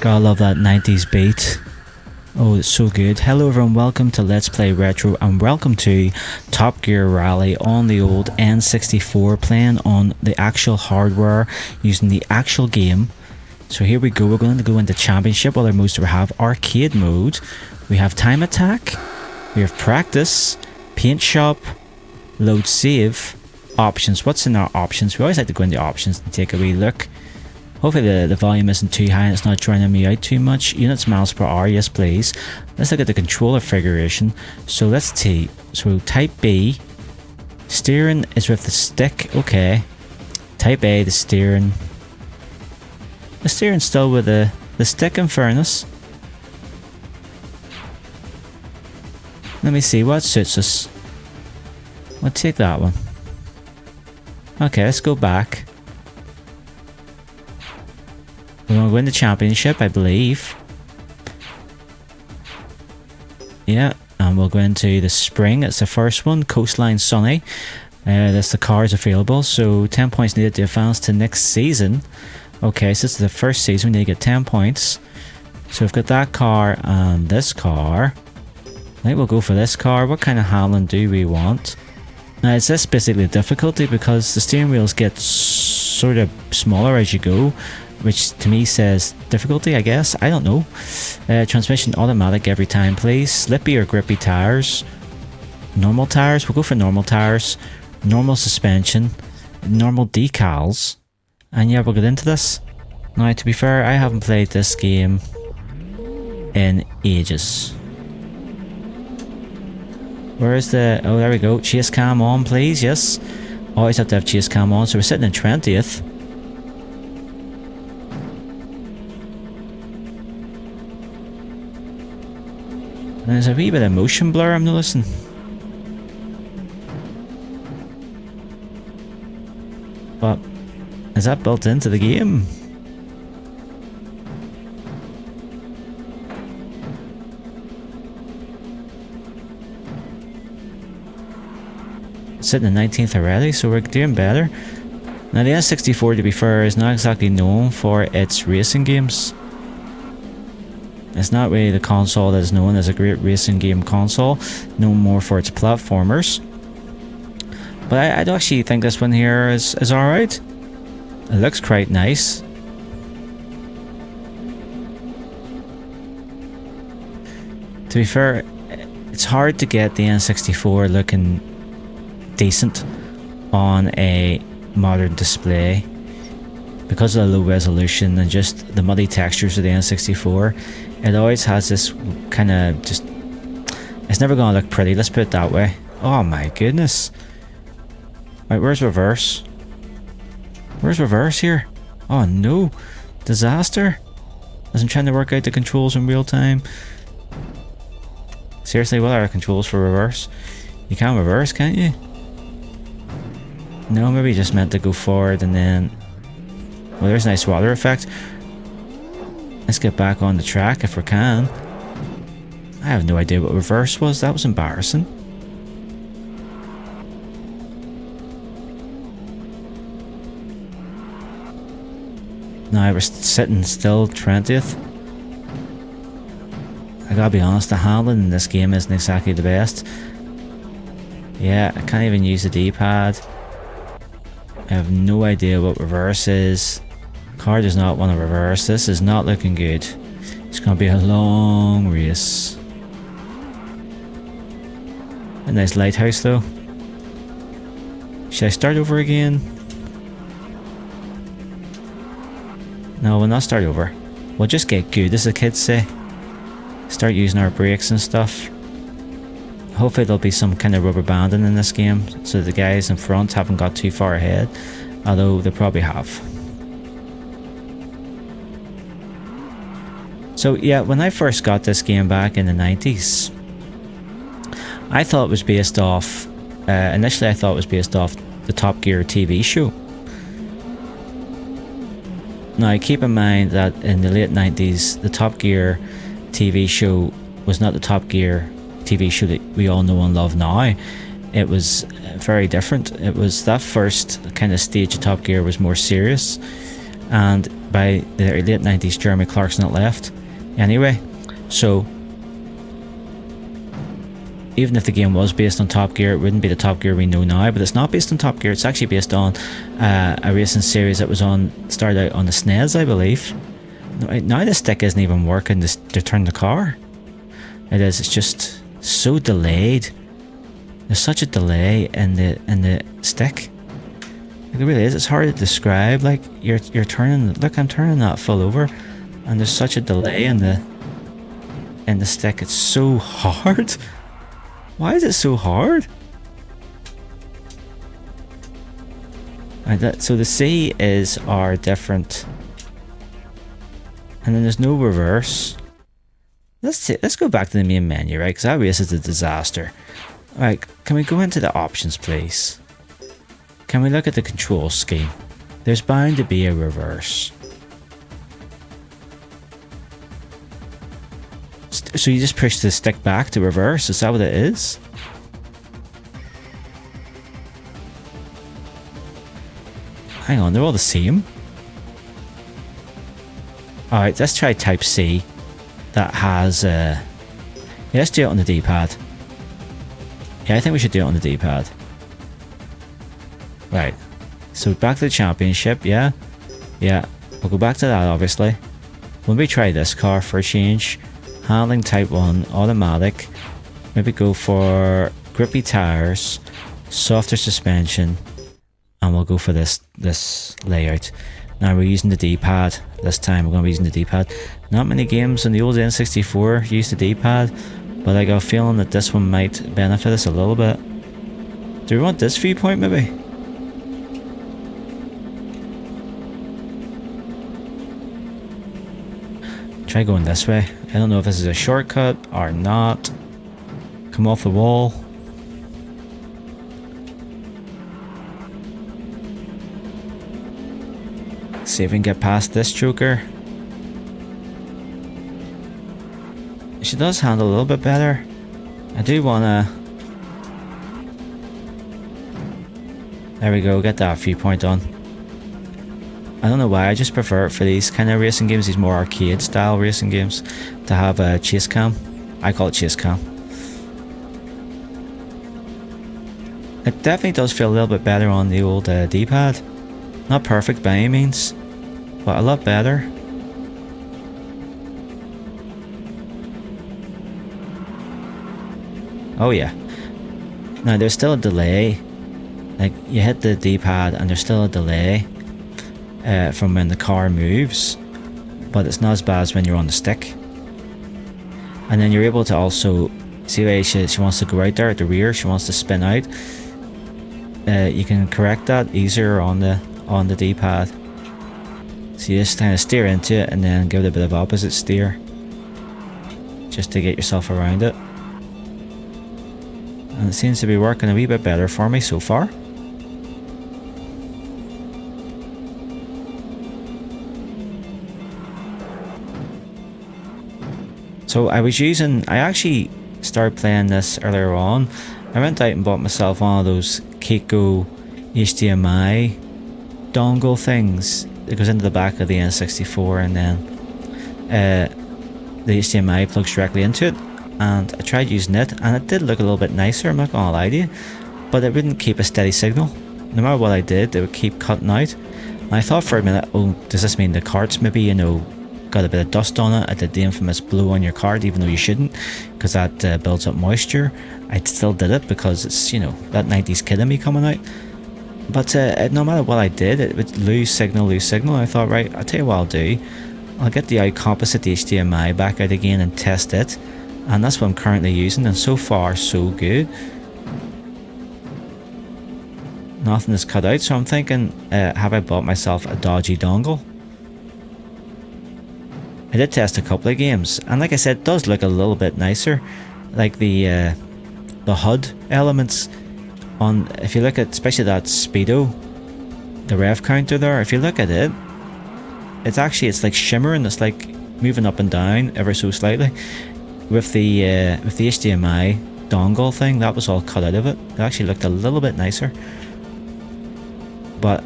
Gotta love that 90s beat. Oh, it's so good. Hello everyone, welcome to Let's Play Retro and welcome to Top Gear Rally on the old N64, playing on the actual hardware using the actual game. So here we go, we're going to go into Championship. Other modes we have Arcade Mode, we have Time Attack, we have Practice, Paint Shop, Load Save, Options. What's in our options? We always like to go into options and take a wee look. Hopefully the volume isn't too high and it's not drowning me out too much. Units miles per hour, yes please. Let's look at the controller configuration. So let's see. So type B, steering is with the stick, okay. Type A, the steering. The steering's still with the stick, in fairness. Let me see what suits us. We'll take that one. Okay, let's go back. We're going to win the championship, I believe. Yeah, and we'll go into the spring. It's the first one, Coastline Sunny. That's the cars available. So 10 points needed to advance to next season. Okay, so this is the first season. We need to get 10 points. So we've got that car and this car. I think we'll go for this car. What kind of handling do we want? Now, is this basically the difficulty? Because the steering wheels get sort of smaller as you go, which to me says difficulty, I guess. I don't know. Transmission automatic every time, please. Slippy or grippy tires. Normal tires. We'll go for normal tires. Normal suspension. Normal decals. And yeah, we'll get into this. Now, to be fair, I haven't played this game in ages. Where is the... Oh, there we go. Chase cam on, please. Yes. Always have to have chase cam on. So we're sitting in 20th. And there's a wee bit of motion blur I'm noticing. But is that built into the game? Sitting in 19th already, so we're doing better. Now the N64, to be fair, is not exactly known for its racing games. It's not really the console that is known as a great racing game console, known more for its platformers. But I do actually think this one here is alright. It looks quite nice. To be fair, it's hard to get the N64 looking decent on a modern display because of the low resolution and just the muddy textures of the N64. It always has this kind of just... It's never going to look pretty, let's put it that way. Oh my goodness. Right, where's reverse? Where's reverse here? Oh no. Disaster. As I'm trying to work out the controls in real time. Seriously, what are the controls for reverse? You can't reverse, can't you? No, maybe you just meant to go forward and then... Well, there's a nice water effect. Let's get back on the track if we can. I have no idea what reverse was. That was embarrassing. Now we're sitting still 20th. I gotta be honest, the handling in this game isn't exactly the best. Yeah, I can't even use the D-pad. I have no idea what reverse is. Car does not want to reverse. This is not looking good. It's going to be a long race. A nice lighthouse though. Should I start over again? No, we'll not start over. We'll just get good, as the kids say. Start using our brakes and stuff. Hopefully there'll be some kind of rubber banding in this game, so the guys in front haven't got too far ahead. Although they probably have. So yeah, when I first got this game back in the 90s, I thought it was based off... initially I thought it was based off the Top Gear TV show. Now keep in mind that in the late 90s, the Top Gear TV show was not the Top Gear TV show that we all know and love now. It was very different. It was that first kind of stage of Top Gear was more serious. and by the late 90s Jeremy Clarkson had left anyway. So even if the game was based on Top Gear, it wouldn't be the Top Gear we know now. But it's not based on Top Gear. It's actually based on a racing series that was started out on the SNES, I believe. Now the stick isn't even working to turn the car. It is. It's just so delayed. There's such a delay in the stick. Like it really is. It's hard to describe. Like you're turning. Look, I'm turning that full over, and there's such a delay in the stick. It's so hard. Why is it so hard? So the C is our different, and then there's no reverse. Let's go back to the main menu, right? Because that race is a disaster. Right, can we go into the options, please? Can we look at the control scheme? There's bound to be a reverse. So you just push the stick back to reverse? Is that what it is? Hang on, they're all the same. Alright, let's try type C. That has yeah, let's do it on the D-pad. Yeah, I think we should do it on the D-pad. Right. So back to the championship, yeah? Yeah, we'll go back to that obviously. When we try this car for a change, handling type 1, automatic, maybe go for grippy tires, softer suspension, and we'll go for this layout. Now we're using the D-pad. This time we're going to be using the D-pad. Not many games on the old N64 use the D-pad, but I got a feeling that this one might benefit us a little bit. Do we want this viewpoint maybe? Try going this way. I don't know if this is a shortcut or not. Come off the wall. See if we can get past this joker. She does handle a little bit better. I do wanna... There we go, get that viewpoint on. I don't know why, I just prefer it for these kind of racing games, these more arcade style racing games, to have a chase cam. I call it chase cam. It definitely does feel a little bit better on the old D-pad. Not perfect by any means, but a lot better. Oh yeah. Now there's still a delay. Like you hit the D-pad and there's still a delay from when the car moves, but it's not as bad as when you're on the stick. And then you're able to also see why she wants to go right there at the rear. She wants to spin out. You can correct that easier on the D-pad. So you just kind of steer into it and then give it a bit of opposite steer, just to get yourself around it. And it seems to be working a wee bit better for me so far. So I actually started playing this earlier on. I went out and bought myself one of those Kemco HDMI dongle things that goes into the back of the N64, and then the HDMI plugs directly into it. And I tried using it, and it did look a little bit nicer, I'm not gonna lie to you, but it wouldn't keep a steady signal. No matter what I did, it would keep cutting out. And I thought for a minute, oh, does this mean the cart's maybe, you know, got a bit of dust on it? I did the infamous blow on your card, even though you shouldn't, because that builds up moisture. I still did it because it's, you know, that 90s kid in me coming out. But no matter what I did, it would lose signal. I thought, right, I'll tell you what I'll do. I'll get the composite HDMI back out again and test it. And that's what I'm currently using, and so far so good. Nothing is cut out, so I'm thinking, have I bought myself a dodgy dongle? I did test a couple of games, and like I said, it does look a little bit nicer. Like the HUD elements on, if you look at especially that speedo, the rev counter there, if you look at it, it's like shimmering. It's like moving up and down ever so slightly. With the HDMI dongle thing, that was all cut out of it. It actually looked a little bit nicer. But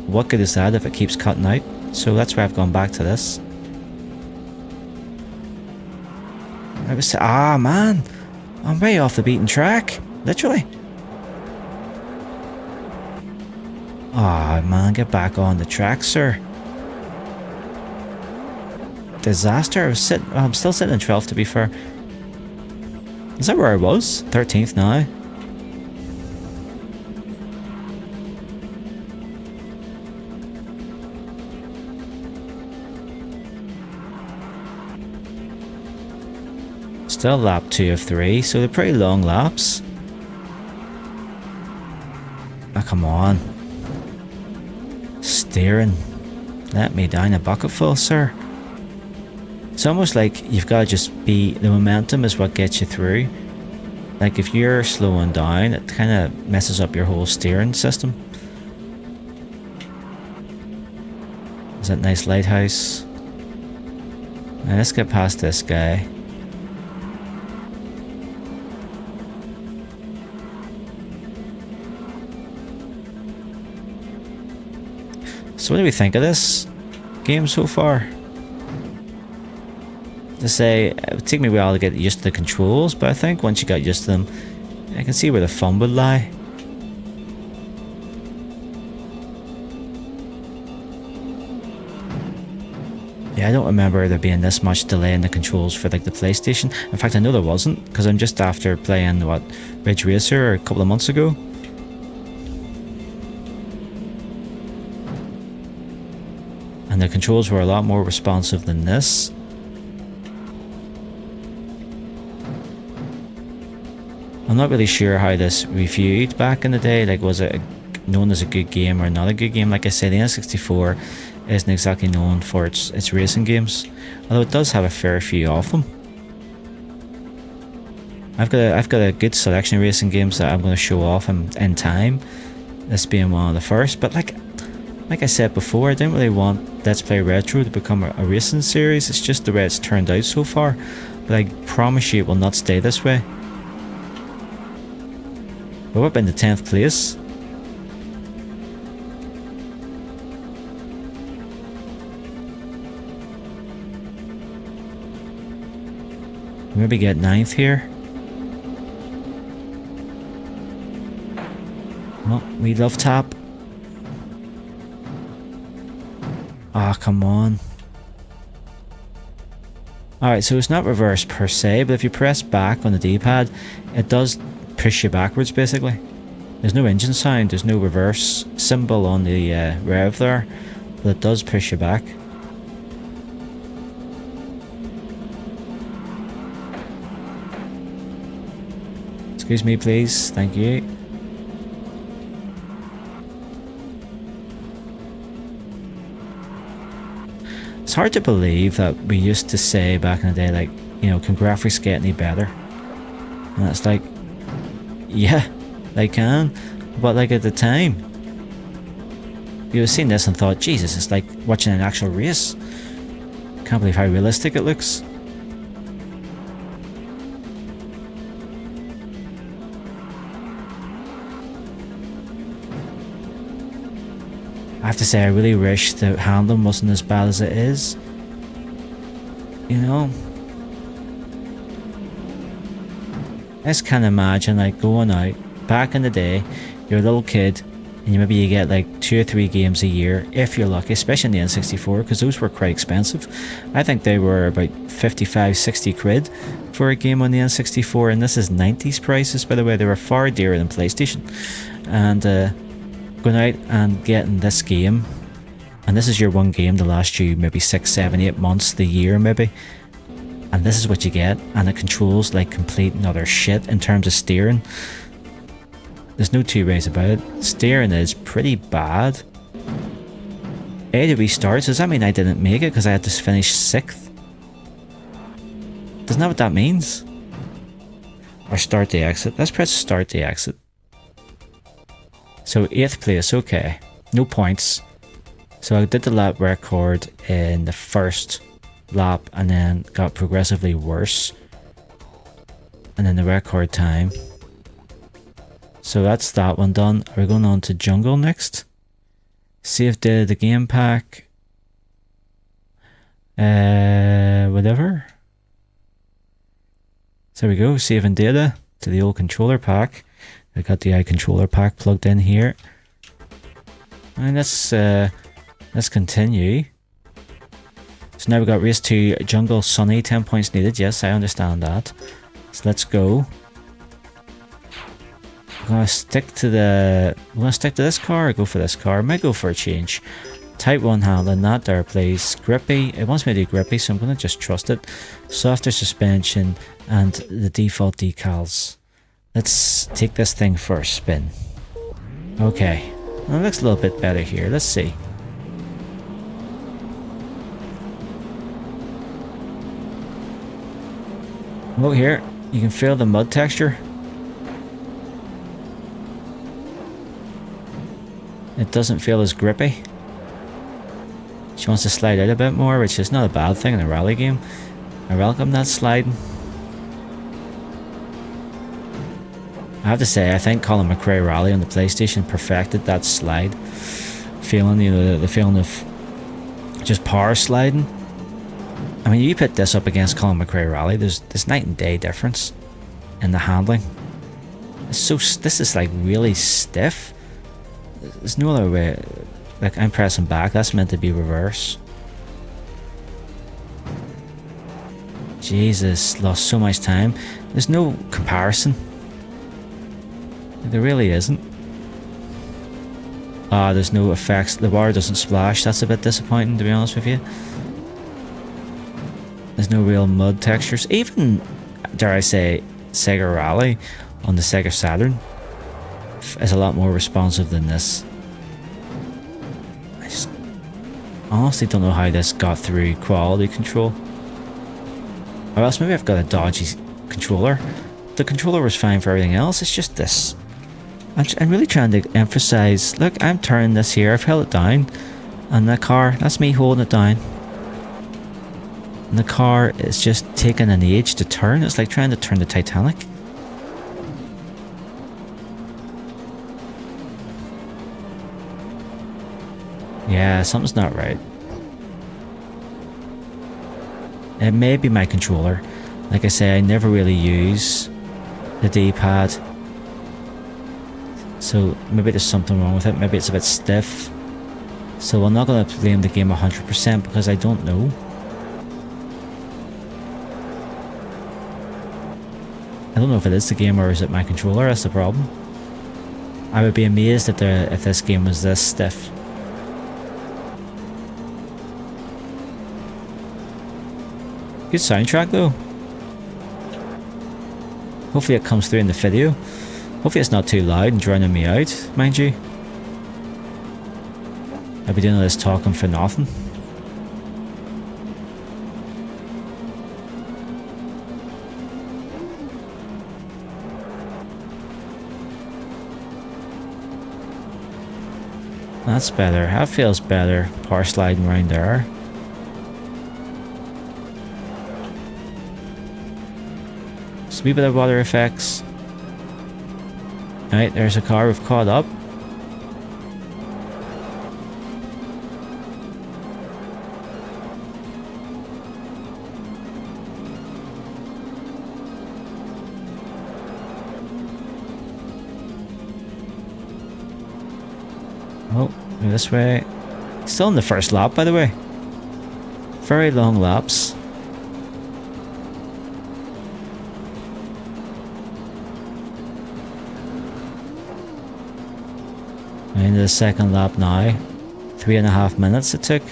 what good is that if it keeps cutting out? So that's why I've gone back to this. Man, I'm way off the beaten track, literally. Man, get back on the track, sir. Disaster. I'm still sitting in 12th, to be fair. Is that where I was? 13th now. Still lap 2 of 3, so they're pretty long laps. Come on. Steering. Let me down a bucketful, sir. It's almost like you've got to just be... The momentum is what gets you through. Like if you're slowing down, it kind of messes up your whole steering system. Is that nice lighthouse? Now let's get past this guy. So what do we think of this game so far? To say, it would take me a while to get used to the controls, but I think once you got used to them, I can see where the fun would lie. Yeah, I don't remember there being this much delay in the controls for like the PlayStation. In fact, I know there wasn't, because I'm just after playing, Ridge Racer a couple of months ago. And the controls were a lot more responsive than this. I'm not really sure how this reviewed back in the day. Like, was it known as a good game or not a good game? Like I said, the N64 isn't exactly known for its racing games, although it does have a fair few of them. I've got a good selection of racing games that I'm going to show off in time. This being one of the first, but like I said before, I didn't really want Let's Play Retro to become a racing series. It's just the way it's turned out so far, but I promise you it will not stay this way. We're up in the 10th place. Maybe get 9th here. Oh, we love tap. Come on. Alright, so it's not reverse per se, but if you press back on the D-pad, it does push you backwards basically. There's no engine sound, there's no reverse symbol on the rev there, but it does push you back. Excuse me please, thank you. It's hard to believe that we used to say back in the day, like, you know, can graphics get any better? And it's like, yeah, they can, but like at the time, you have seen this and thought, Jesus, it's like watching an actual race. Can't believe how realistic it looks. I have to say, I really wish the handling wasn't as bad as it is. You know? I just can't imagine like going out, back in the day, you're a little kid, and maybe you get like 2 or 3 games a year, if you're lucky, especially in the N64, because those were quite expensive. I think they were about 55-60 quid for a game on the N64, and this is 90s prices, by the way. They were far dearer than PlayStation. And going out and getting this game, and this is your one game to last you maybe 6, 7, 8 months, the year maybe, and this is what you get, and it controls like complete and utter shit in terms of steering. There's no two ways about it. Steering is pretty bad. A to restart, so does that mean I didn't make it because I had to finish 6th? Doesn't that what that means? Or start the exit. Let's press start the exit. So 8th place, okay. No points. So I did the lap record in the first lap and then got progressively worse. And then the record time. So that's that one done. We're going on to Jungle next. Save the game pack. Whatever. So there we go, saving data to the old controller pack. I got the controller pack plugged in here. And let's continue. So now we got race to jungle sunny, 10 points needed. Yes, I understand that. So let's go. I'm gonna stick to this car or go for this car? I might go for a change. Type 1 handling, that there please. Grippy, it wants me to do grippy, so I'm gonna just trust it. Softer suspension and the default decals. Let's take this thing for a spin. Okay, well, it looks a little bit better here. Let's see. Oh, here, you can feel the mud texture. It doesn't feel as grippy. She wants to slide out a bit more, which is not a bad thing in a rally game. I welcome that sliding. I have to say, I think Colin McRae Rally on the PlayStation perfected that slide feeling, you know, the feeling of just power sliding. I mean, you put this up against Colin McRae Rally, there's night and day difference in the handling. This is like really stiff. There's no other way. Like, I'm pressing back, that's meant to be reverse. Jesus, lost so much time. There's no comparison. There really isn't. There's no effects. The bar doesn't splash. That's a bit disappointing, to be honest with you. There's no real mud textures. Even, dare I say, Sega Rally on the Sega Saturn is a lot more responsive than this. I just honestly don't know how this got through quality control. Or else maybe I've got a dodgy controller. The controller was fine for everything else. It's just this. I'm really trying to emphasize, look, I'm turning this here, I've held it down, and the car, that's me holding it down. And the car is just taking an age to turn. It's like trying to turn the Titanic. Yeah, something's not right. It may be my controller. Like I say, I never really use the D-pad. So maybe there's something wrong with it. Maybe it's a bit stiff. So I'm not going to blame the game 100% because I don't know. I don't know if it is the game or is it my controller. That's the problem. I would be amazed if this game was this stiff. Good soundtrack though. Hopefully it comes through in the video. Hopefully it's not too loud and drowning me out, mind you. I'll be doing all this talking for nothing. That's better. That feels better. Power sliding around there. Just a wee bit of water effects. Right, there's a car we've caught up. Oh, this way. Still in the first lap, by the way. Very long laps. Into the second lap now. 3.5 minutes it took.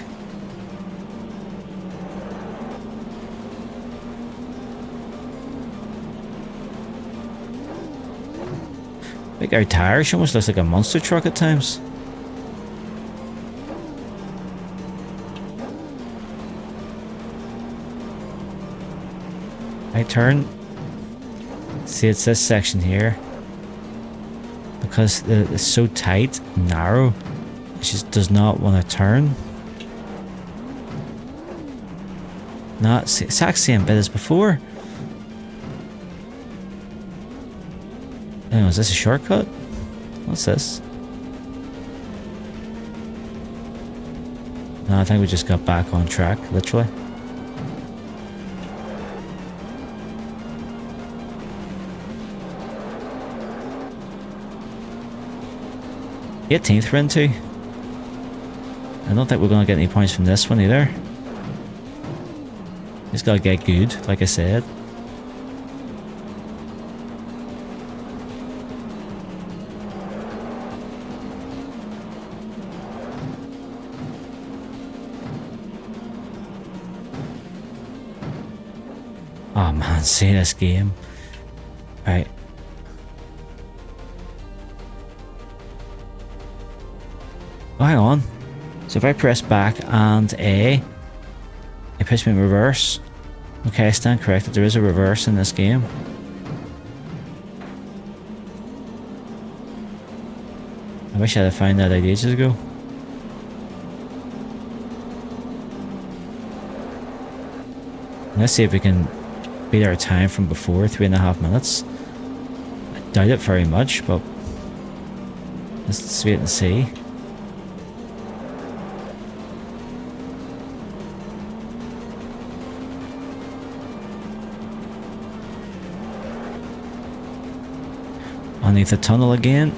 Like our tire, she almost looks like a monster truck at times. I turn. See, it's this section here. Because it's so tight, narrow, it just does not want to turn. Not the exact same bit as before. Oh, is this a shortcut? What's this? No, I think we just got back on track, literally. 18th we're into. I don't think we're going to get any points from this one either. Just got to get good, like I said. Oh man, see this game. Right. Oh, hang on. So if I press back and A, it puts me in reverse. Okay, I stand corrected. There is a reverse in this game. I wish I had found that out ages ago. Let's see if we can beat our time from before, 3.5 minutes. I doubt it very much, but let's wait and see. Underneath the tunnel again.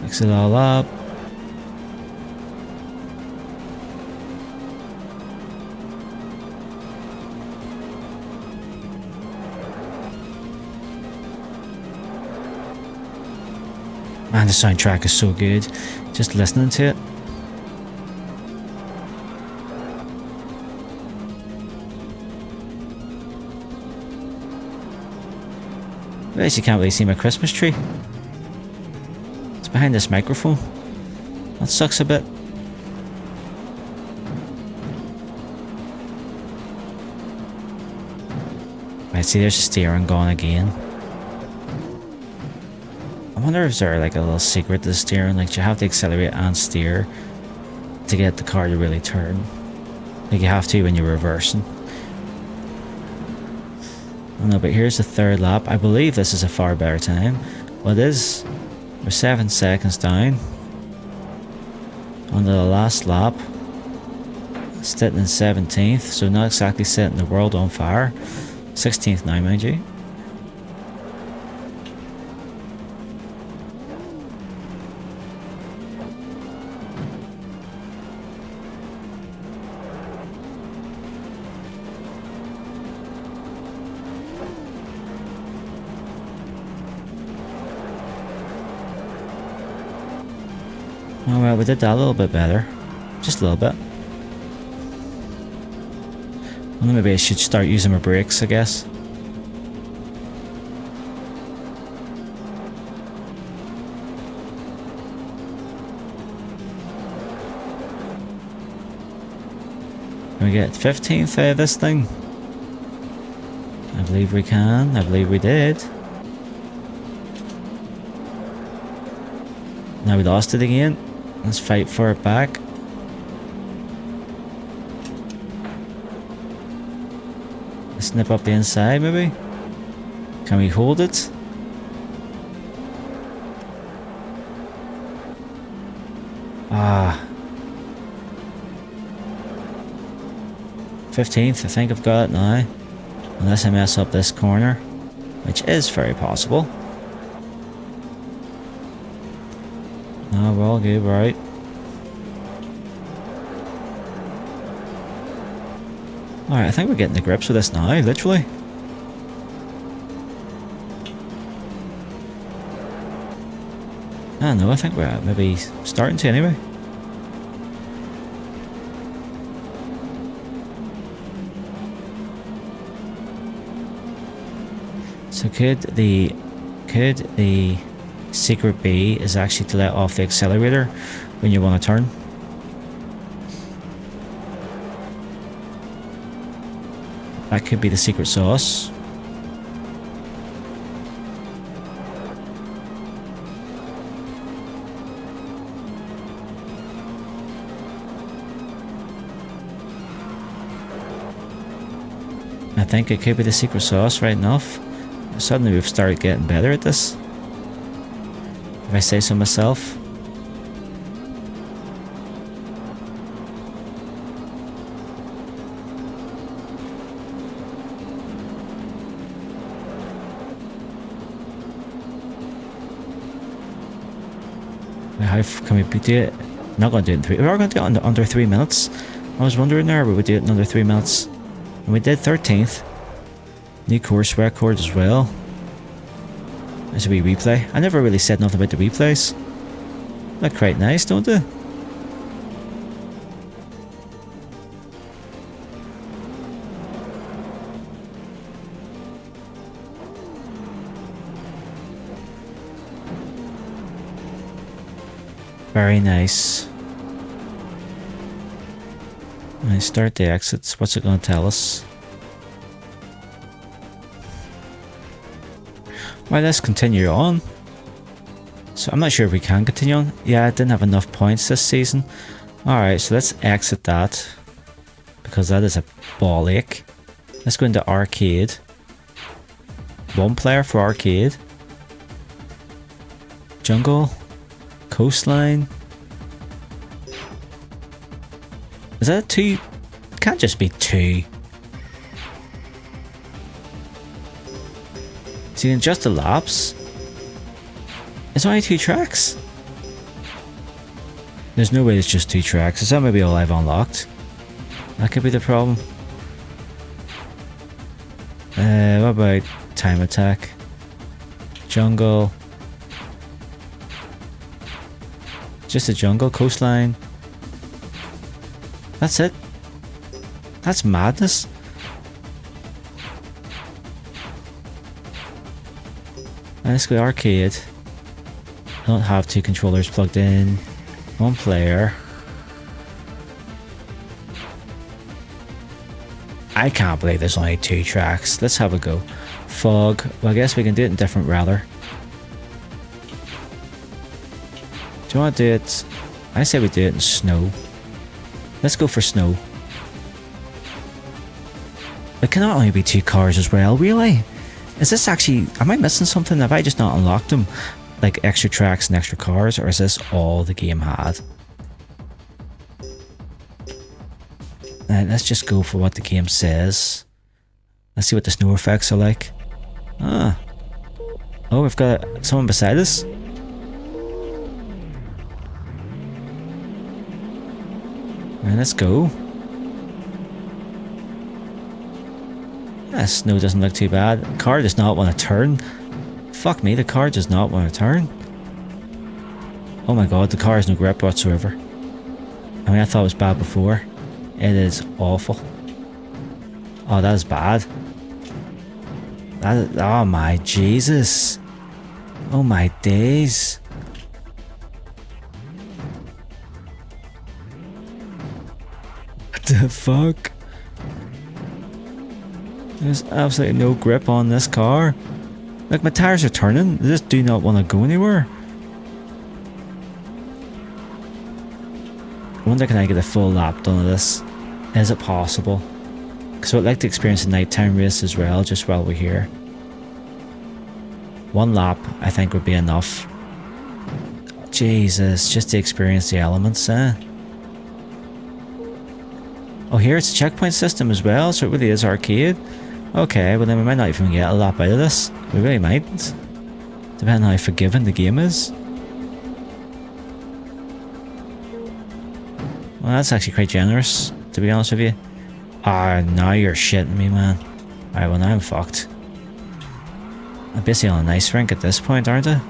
Mix it all up. Man, the soundtrack is so good. Just listening to it. I actually can't really see my Christmas tree. It's behind this microphone. That sucks a bit. Right, see there's the steering gone again. I wonder if there's like a little secret to the steering, like you have to accelerate and steer to get the car to really turn. Like you have to when you're reversing. I don't know, but here's the third lap. I believe this is a far better time. Well, it is. We're 7 seconds down. On the last lap. Sitting in 17th, so not exactly setting the world on fire. 16th now, mind you. Alright, we did that a little bit better. Just a little bit. Well, maybe I should start using my brakes, I guess. Can we get 15th out of this thing? I believe we can. I believe we did. Now we lost it again. Let's fight for it back. Let's snip up the inside maybe. Can we hold it? Ah. 15th, I think I've got it now. Unless I mess up this corner, which is very possible. No, we're all good, we're right. Alright, I think we're getting the grips with this now, literally. I don't know, I think we're maybe starting to anyway. So could the secret B is actually to let off the accelerator when you want to turn? That could be the secret sauce. I think it could be the secret sauce, right enough. Suddenly we've started getting better at this, if I say so myself. How can we do it? Not going to do it in 3. We are going to do it under 3 minutes. I was wondering there, we would do it in under 3 minutes. And we did 13th. New course record as well. There's a wee replay. I never really said nothing about the replays. They're quite nice, don't they? Very nice. I start the exits. What's it going to tell us? Right, let's continue on. So I'm not sure if we can continue on. Yeah, I didn't have enough points this season. Alright, so let's exit that. Because that is a ball ache. Let's go into arcade. 1 player for arcade. Jungle. Coastline. Is that 2? It can't just be 2. See, in just the laps, it's only 2 tracks. There's no way it's just 2 tracks. Is that maybe all I've unlocked? That could be the problem. What about time attack? Jungle. Just a jungle, coastline. That's it. That's madness. Let's go arcade. I don't have 2 controllers plugged in. 1 player. I can't believe there's only 2 tracks. Let's have a go. Fog. Well, I guess we can do it in different weather. Do you want to do it? I say we do it in snow. Let's go for snow. It cannot only be 2 cars as well, really? Is this actually... Am I missing something? Have I just not unlocked them? Like extra tracks and extra cars? Or is this all the game had? Let's just go for what the game says. Let's see what the snow effects are like. Ah. Oh, we've got someone beside us. Right, let's go. That snow doesn't look too bad. The car does not want to turn. Fuck me, the car does not want to turn. Oh my god, the car has no grip whatsoever. I mean, I thought it was bad before. It is awful. Oh, that is bad. That is, oh my Jesus. Oh my days. What the fuck? There's absolutely no grip on this car. Like, my tires are turning. They just do not want to go anywhere. I wonder, can I get a full lap done of this? Is it possible? Because I'd like to experience a nighttime race as well, just while we're here. 1 lap, I think, would be enough. Jesus, just to experience the elements, eh? Oh, here it's a checkpoint system as well, so it really is arcade. Okay, well then we might not even get a lap out of this. We really might. Depending on how forgiving the game is. Well, that's actually quite generous, to be honest with you. Ah, now you're shitting me, man. Alright, well now I'm fucked. I'm basically on an ice rink at this point, aren't I?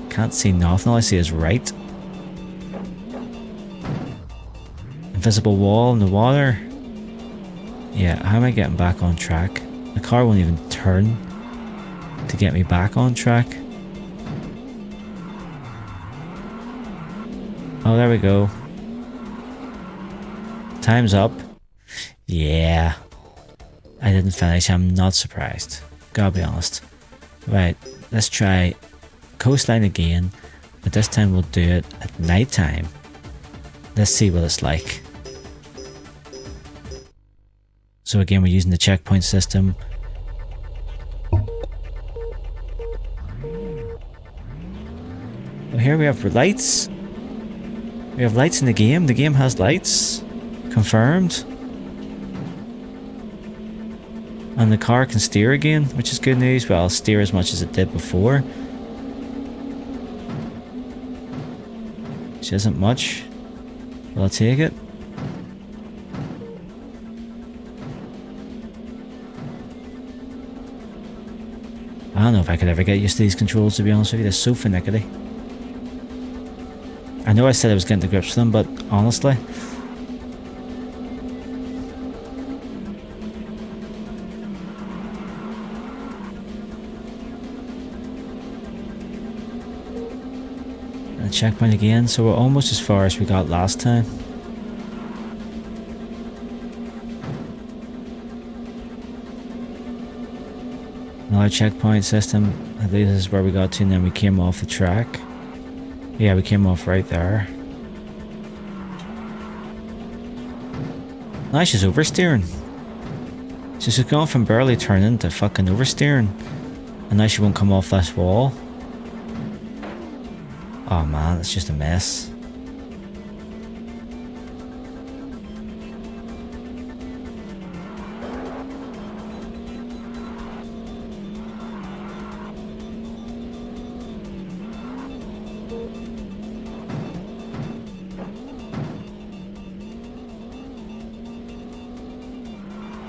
Can't see nothing, all I see is right. Invisible wall in the water. Yeah, how am I getting back on track? The car won't even turn to get me back on track. Oh, there we go. Time's up. Yeah. I didn't finish. I'm not surprised. Gotta be honest. Right, let's try coastline again. But this time we'll do it at night time. Let's see what it's like. So again, we're using the checkpoint system. Well, here we have lights. We have lights in the game. The game has lights. Confirmed. And the car can steer again, which is good news. Well, steer as much as it did before. which isn't much, but I'll take it. I don't know if I could ever get used to these controls, to be honest with you. They're so finicky. I know I said I was getting to grips with them, but honestly... And a checkpoint again, so we're almost as far as we got last time. Another checkpoint system. I believe this is where we got to, and then we came off the track. Yeah, we came off right there. Now she's oversteering. So she's gone from barely turning to fucking oversteering. And now she won't come off this wall. Oh man, it's just a mess.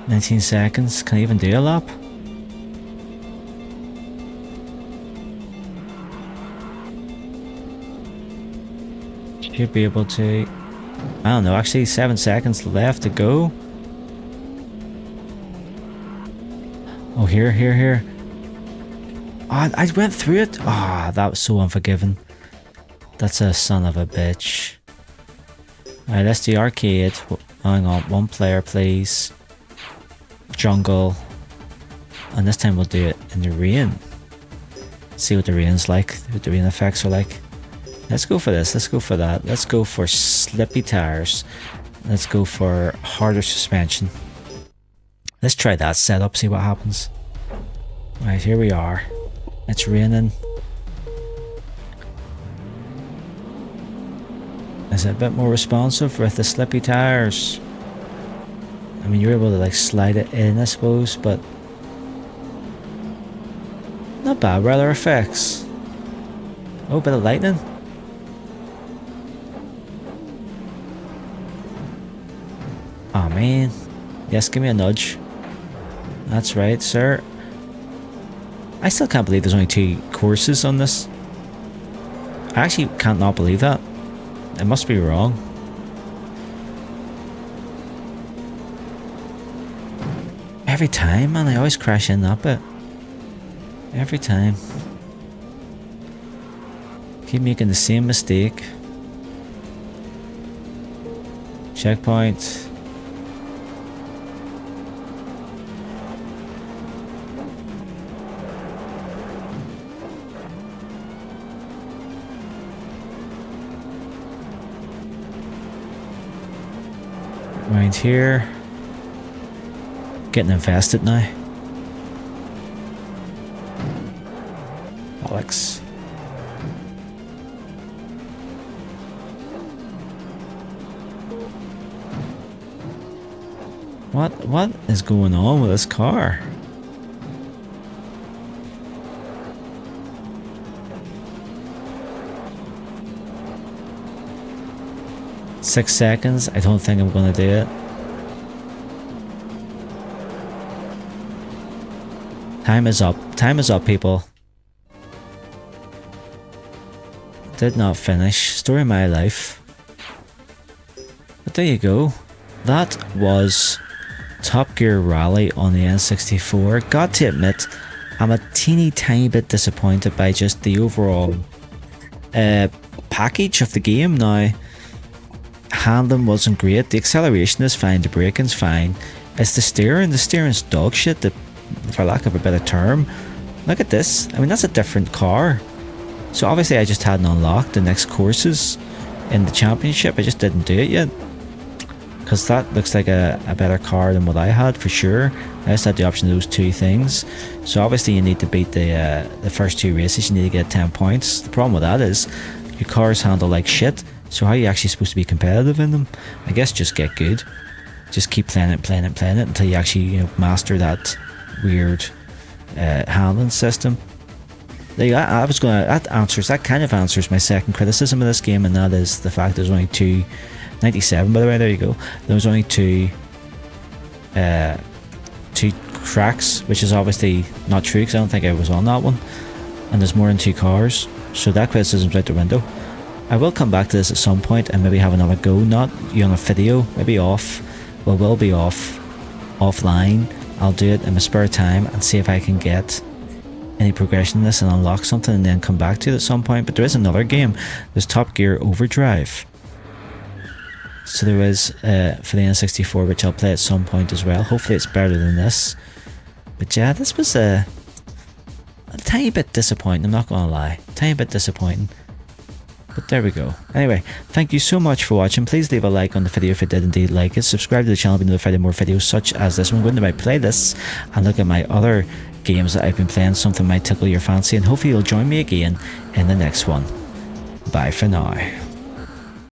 "19 seconds, can I even do a lap?" Should be able to. I don't know, actually 7 seconds left to go. Oh, here. Oh, I went through it. Ah, oh, that was so unforgiving. That's a son of a bitch. Alright, let's do arcade. Hang on, one player please. Jungle. And this time we'll do it in the rain. See what the rain's like, what the rain effects are like. Let's go for this, let's go for that. Let's go for slippy tires. Let's go for harder suspension. Let's try that setup, see what happens. Right, here we are. It's raining. Is it a bit more responsive with the slippy tires? I mean, you're able to like slide it in, I suppose, but not bad weather effects. Oh, bit of lightning. Oh man. Yes, give me a nudge. That's right, sir. I still can't believe there's only 2 courses on this. I actually can't not believe that. It must be wrong. Every time, man, I always crash in that bit. Every time. Keep making the same mistake. Checkpoint. Right here. Getting invested now. Alex. What is going on with this car? Six seconds. I don't think I'm gonna do it. Time is up. Time is up, people. Did not finish. Story of my life. But there you go. That was Top Gear Rally on the N64. Got to admit, I'm a teeny tiny bit disappointed by just the overall package of the game now. Handling wasn't great. The acceleration is fine. The braking's fine. It's the steering. The steering's dog shit, for lack of a better term. Look at this. I mean, that's a different car. So obviously I just hadn't unlocked the next courses in the championship. I just didn't do it yet. Because that looks like a better car than what I had, for sure. I just had the option of those 2 things. So obviously you need to beat the first 2 races. You need to get 10 points. The problem with that is your cars handle like shit. So how are you actually supposed to be competitive in them? I guess just get good. Just keep playing it until you actually, master that weird handling system. That kind of answers my second criticism of this game, and that is the fact there's only 297. By the way, there you go. There was only two tracks, which is obviously not true because I don't think I was on that one. And there's more than 2 cars, so that criticism's out the window. I will come back to this at some point and maybe have another go, not on a video, maybe off. Well, we'll be offline. I'll do it in my spare time and see if I can get any progression in this and unlock something and then come back to it at some point. But there is another game. There's Top Gear Overdrive. So there is for the N64, which I'll play at some point as well. Hopefully it's better than this. But yeah, this was a tiny bit disappointing, I'm not gonna lie. Tiny bit disappointing. But there we go. Anyway, thank you so much for watching. Please leave a like on the video if you did indeed like it. Subscribe to the channel to be notified of more videos such as this one. Go into my playlists and look at my other games that I've been playing. Something might tickle your fancy, and hopefully you'll join me again in the next one. Bye for now.